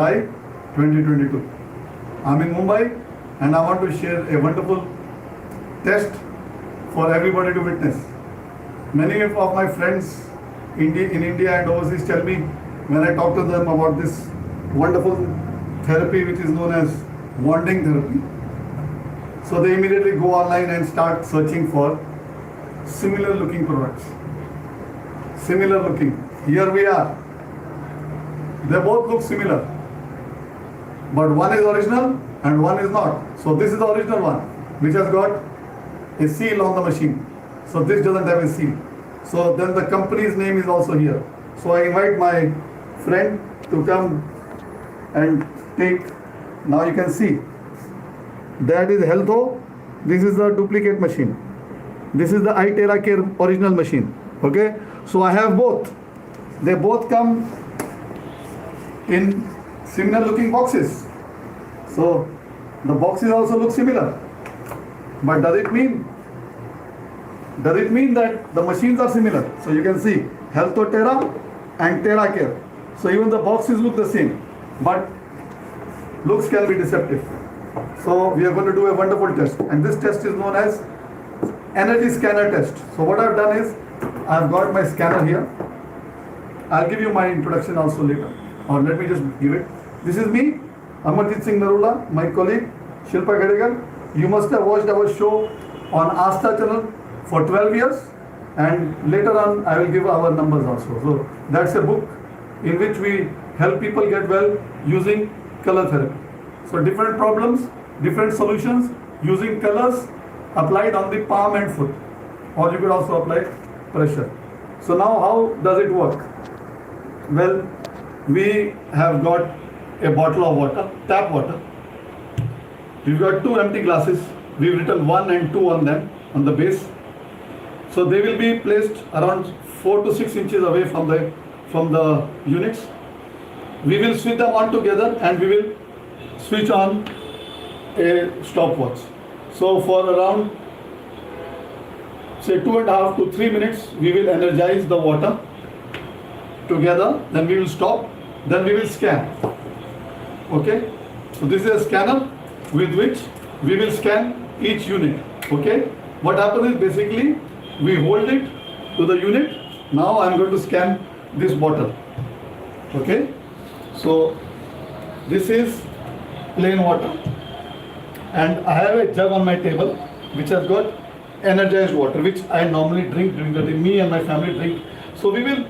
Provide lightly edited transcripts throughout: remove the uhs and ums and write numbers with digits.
July 2022. I'm in Mumbai and I want to share a wonderful test for everybody to witness. Many of my friends in India and overseas tell me when I talk to them about this wonderful therapy which is known as bonding therapy. So they immediately go online and start searching for similar looking products. Similar looking. Here we are. They both look similar. But one is original and one is not. So this is the original one which has got a seal on the machine. So this doesn't have a seal. So then the company's name is also here. So I invite my friend to come and take. Now you can see that is Healtho. This is the duplicate machine. This is the iTeraCare original machine. Okay. So I have both. They both come in similar looking boxes. So the boxes also look similar. But does it mean that the machines are similar? So you can see Healtho Terra and TeraCare. So even the boxes look the same, but looks can be deceptive. So we are going to do a wonderful test, and this test is known as energy scanner test. So what I've done is I've got my scanner here. I'll give you my introduction also later, or let me just give it. This is me, Amarjit Singh Narula, my colleague Shilpa Gadegar. You must have watched our show on Asta channel for 12 years, and later on I will give our numbers also. So that's a book in which we help people get well using color therapy. So different problems, different solutions using colors applied on the palm and foot, or you could also apply pressure. So now how does it work? Well, we have got a bottle of water, tap water. We've got two empty glasses. We've written 1 and 2 on them, on the base. So they will be placed around 4 to 6 inches away from the units. We will switch them on together and we will switch on a stopwatch. So for around say 2.5 to 3 minutes, we will energize the water together. Then we will stop. Then we will scan. Okay. So this is a scanner with which we will scan each unit. Okay. What happens is basically we hold it to the unit. Now I am going to scan this bottle. Okay. So this is plain water, and I have a jug on my table which has got energized water, which I normally drink during the day. Me and my family drink. So we will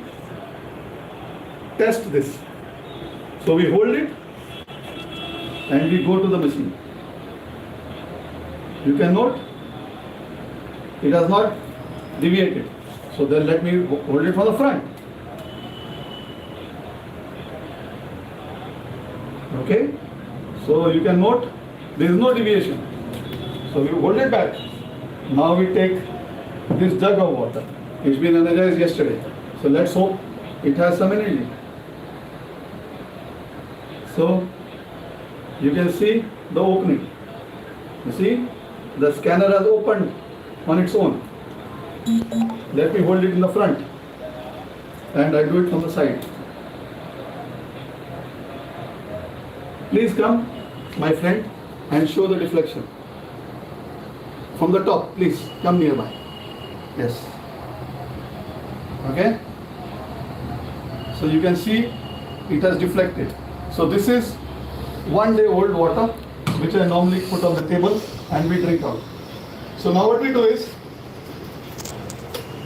test this. So we hold it and we go to the machine. You can note it has not deviated. So then let me hold it from the front. Okay. So you can note there is no deviation. So we hold it back. Now we take this jug of water. It's been energized yesterday. So let's hope it has some energy. So you can see the opening. You see the scanner has opened on its own. Let me hold it in the front and I do it from the side. Please come, my friend, and show the deflection. From the top, please come nearby. Yes. Okay. So you can see it has deflected. So this is 1 day old water which I normally put on the table and we drink out. So now what we do is,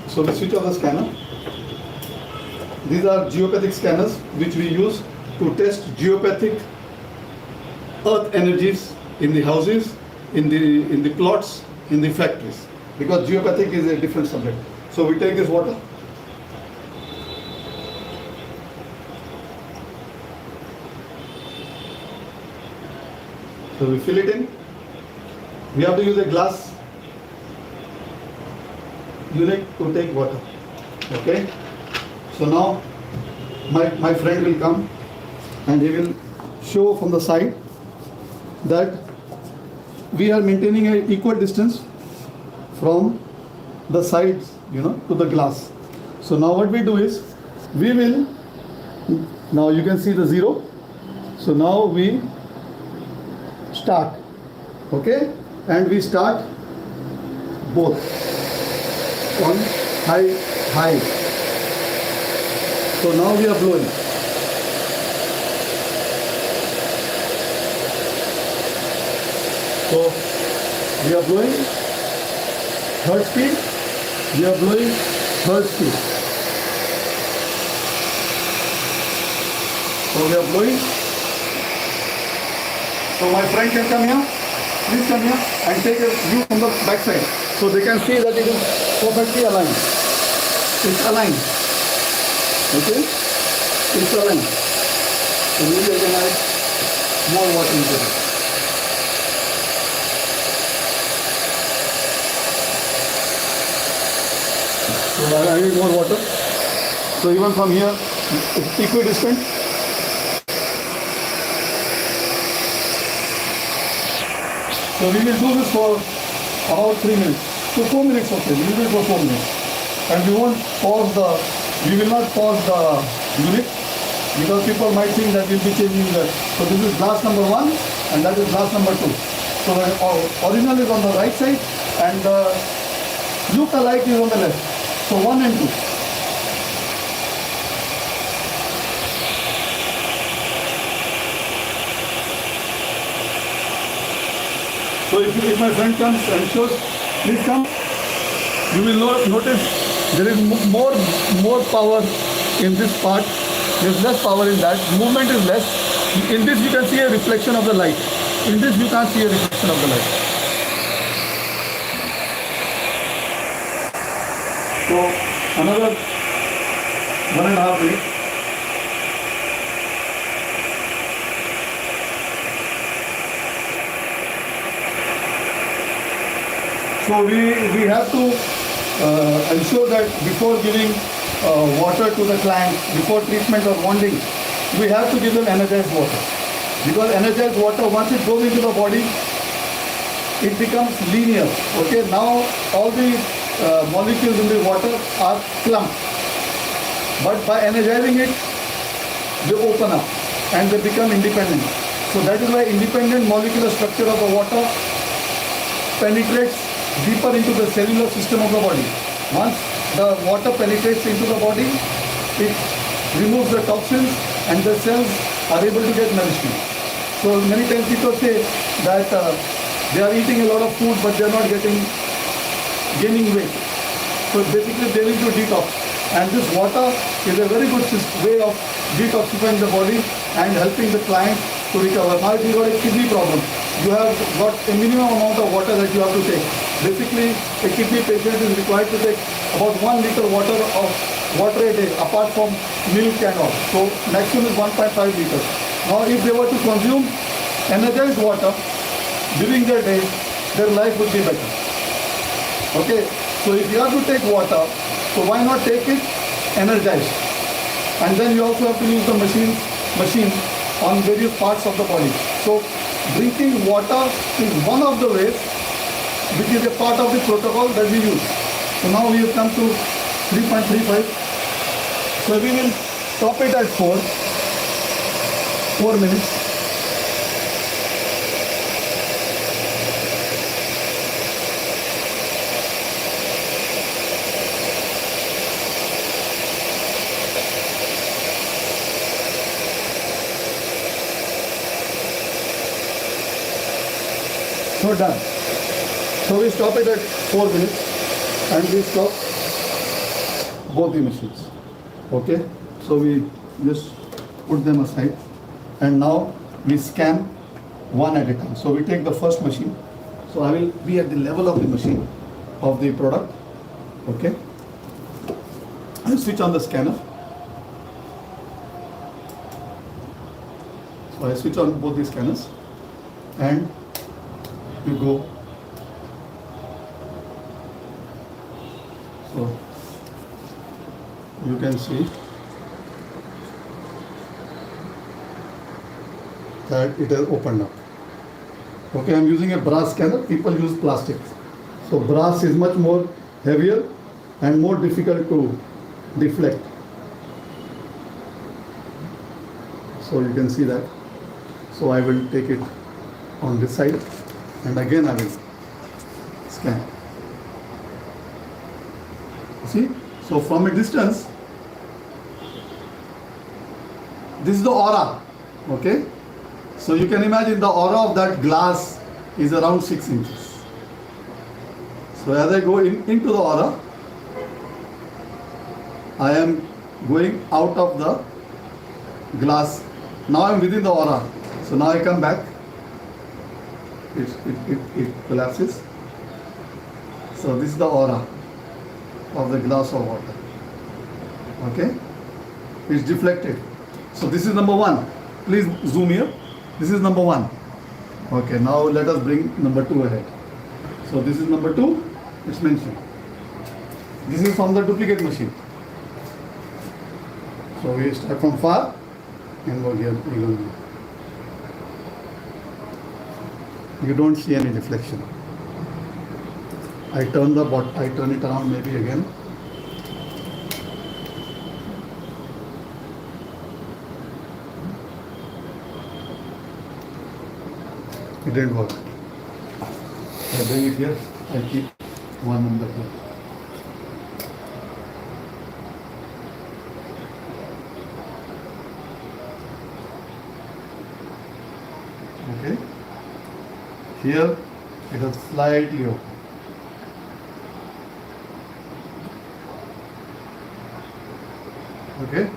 so we switch off the scanner. These are geopathic scanners which we use to test geopathic earth energies in the houses, in the plots, in the factories, because geopathic is a different subject. So we take this water. So we fill it in. We have to use a glass unit to take water. Okay. So now my friend will come and he will show from the side that we are maintaining an equal distance from the sides, to the glass. So now what we do is, we will, now you can see the 0. So now we start. Okay, and we start both on high. So now we are blowing. So we are blowing third speed. We are blowing third speed. So we are blowing. So my friend can come here. Please come here and take a view from the back side. So they can see that it is perfectly aligned. It's aligned. Okay? It's aligned. So maybe I can add more water into it. So I need more water. So even from here, it's equidistant. So we will do this for about 3 minutes. So 4 minutes, okay. We will do it for 4 minutes. And we won't pause we will not pause the unit because people might think that we'll be changing the. So this is glass number 1 and that is glass number 2. So the original is on the right side and the look-alike is on the left. So 1 and 2. So if my friend comes and shows, please come, you will notice there is more power in this part. There is less power in that. Movement is less. In this you can see a reflection of the light. In this you can't see a reflection of the light. So another 1.5 minutes. So we have to ensure that before giving water to the client, before treatment or bonding, we have to give them energized water. Because energized water, once it goes into the body, it becomes linear. Okay, now all the molecules in the water are clumped. But by energizing it, they open up and they become independent. So that is why independent molecular structure of the water penetrates deeper into the cellular system of the body. Once the water penetrates into the body, it removes the toxins and the cells are able to get nourishment. So many times people say that they are eating a lot of food but they are not gaining weight. So basically they need to detox. And this water is a very good way of detoxifying the body and helping the client to recover. Now if you got a kidney problem, you have got a minimum amount of water that you have to take. Basically, a kidney patient is required to take about 1 liter water a day, apart from milk and all. So maximum is 1.5 liters. Now, if they were to consume energized water during their day, their life would be better. Okay, so if you have to take water, so why not take it energized? And then you also have to use the machine on various parts of the body. So drinking water is one of the ways which is a part of the protocol that we use. So now we have come to 3.35. So we will stop it at 4 minutes. So done. So we stop it at 4 minutes and we stop both the machines. Okay. So we just put them aside and now we scan one at a time. So we take the first machine. So I will be at the level of the machine of the product. Okay. I'll switch on the scanner. So I switch on both the scanners and you go. So you can see that it has opened up. Okay, I'm using a brass scanner. People use plastic. So brass is much more heavier and more difficult to deflect. So you can see that. So I will take it on this side and again I will scan. See? So from a distance, this is the aura. Okay? So you can imagine the aura of that glass is around 6 inches. So as I go into the aura, I am going out of the glass. Now I am within the aura. So now I come back. It collapses. So this is the aura of the glass of water. Okay? It's deflected. So this is number 1. Please zoom here. This is number 1. Okay, now let us bring number 2 ahead. So this is number 2. It's mentioned. This is from the duplicate machine. So we start from far and go here. You don't see any deflection. I turn it around maybe again. It didn't work. I bring it here. I keep one number here. Okay. Here it is slightly open. Okay.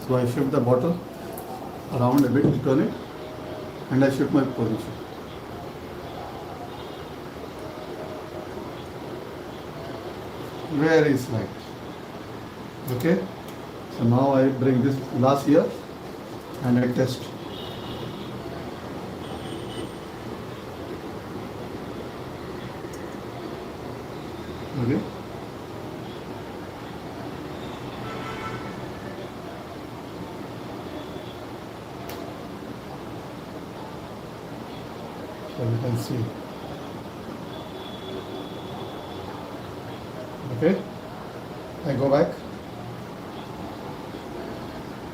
So I shift the bottle around a bit, turn it, and I shift my position. Very slight. Okay. So now I bring this glass here and I test. Okay. So you can see. Okay. I go back.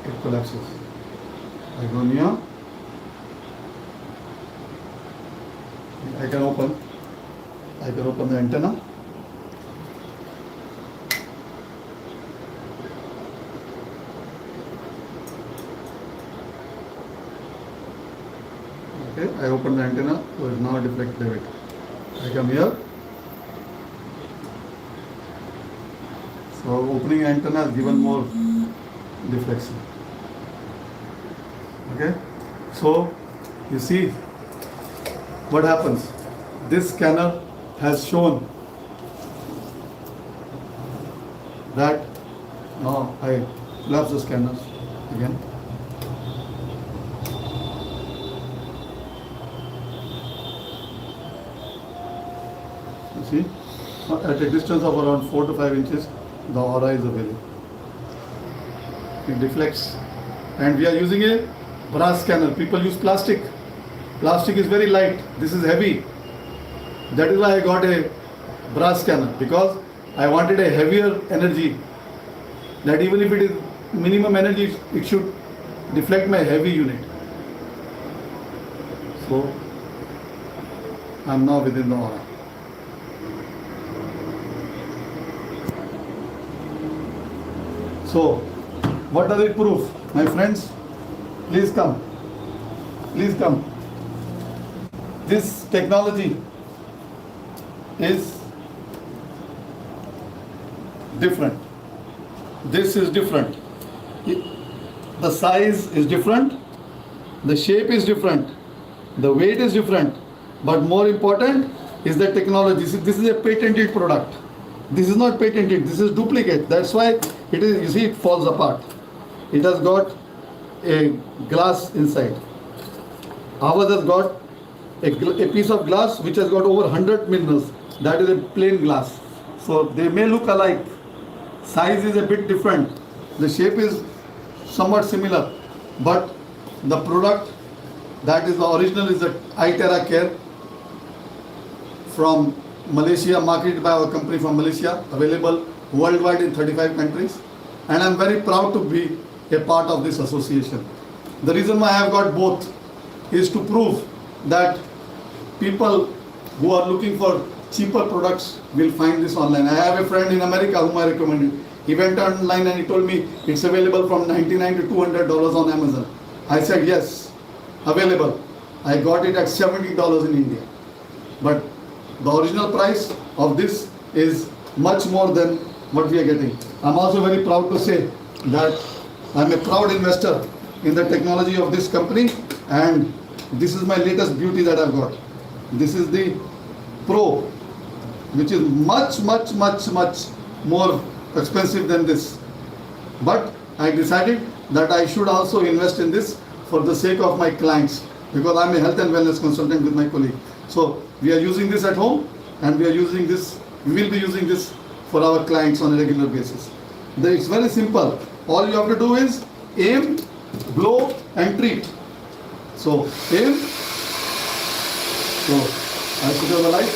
It collapses. I go near. I can open the antenna. Okay, I open the antenna, so it's now deflected a bit. I come here. So opening antenna has given more deflection. Okay, so you see what happens. This scanner has shown that. Now I collapse the scanners again. You see, at a distance of around 4 to 5 inches, the aura is available. It deflects, and we are using a brass scanner. People use plastic. Plastic is very light. This is heavy. That is why I got a brass scanner, because I wanted a heavier energy. That even if it is minimum energy, it should deflect my heavy unit. So I am now within the aura. So, what does it prove? My friends, please come. Please come. This technology is different. This is different. The size is different. The shape is different. The weight is different. But more important is the technology. This is a patented product. This is not patented. This is duplicate. That's why it is. You see, it falls apart. It has got a glass inside. Ours has got a piece of glass which has got over 100 minerals. That is a plain glass. So they may look alike. Size is a bit different. The shape is somewhat similar. But the product that is the original is the iTeraCare from Malaysia, marketed by our company from Malaysia, available worldwide in 35 countries. And I'm very proud to be a part of this association. The reason why I have got both is to prove that people who are looking for cheaper products will find this online. I have a friend in America whom I recommended. He went online and he told me it's available from $99 to $200 on Amazon. I said yes, available. I got it at $70 in India. But the original price of this is much more than what we are getting. I'm also very proud to say that I'm a proud investor in the technology of this company, and this is my latest beauty that I've got. This is the Pro, which is much more expensive than this. But I decided that I should also invest in this for the sake of my clients, because I'm a health and wellness consultant with my colleague. So we are using this at home, and we will be using this for our clients on a regular basis. It's very simple. All you have to do is aim, blow and treat. So aim. So I switch on the light.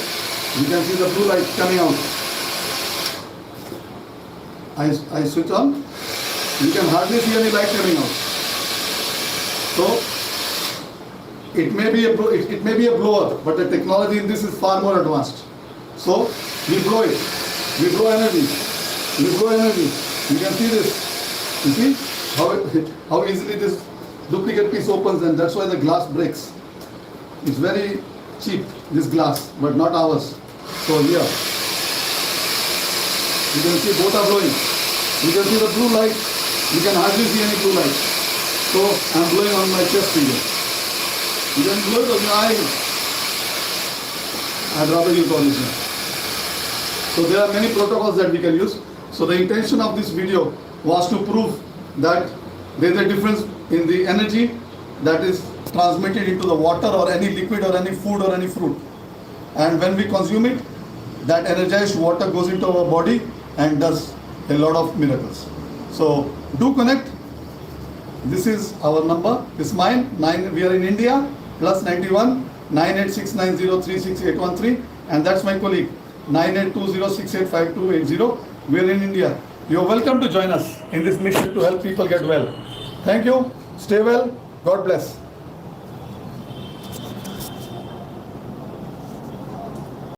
You can see the blue light coming out. I switch on. You can hardly see any light coming out. So it may be a blower, but the technology in this is far more advanced. So we blow it. We blow energy. We blow energy. You can see this. You see how easily this duplicate piece opens, and that's why the glass breaks. It's very cheap, this glass, but not ours. So here, you can see both are blowing. You can see the blue light. You can hardly see any blue light. So I'm blowing on my chest finger. You can blow it on your eye. I'd rather use original. So there are many protocols that we can use. So the intention of this video was to prove that there is a difference in the energy that is transmitted into the water or any liquid or any food or any fruit. And when we consume it, that energized water goes into our body and does a lot of miracles. So do connect. This is our number. This is mine. We are in India. +91 9869036813, and that's my colleague 9820685280. We are in India. You are welcome to join us in this mission to help people get well. Thank you. Stay well. God bless.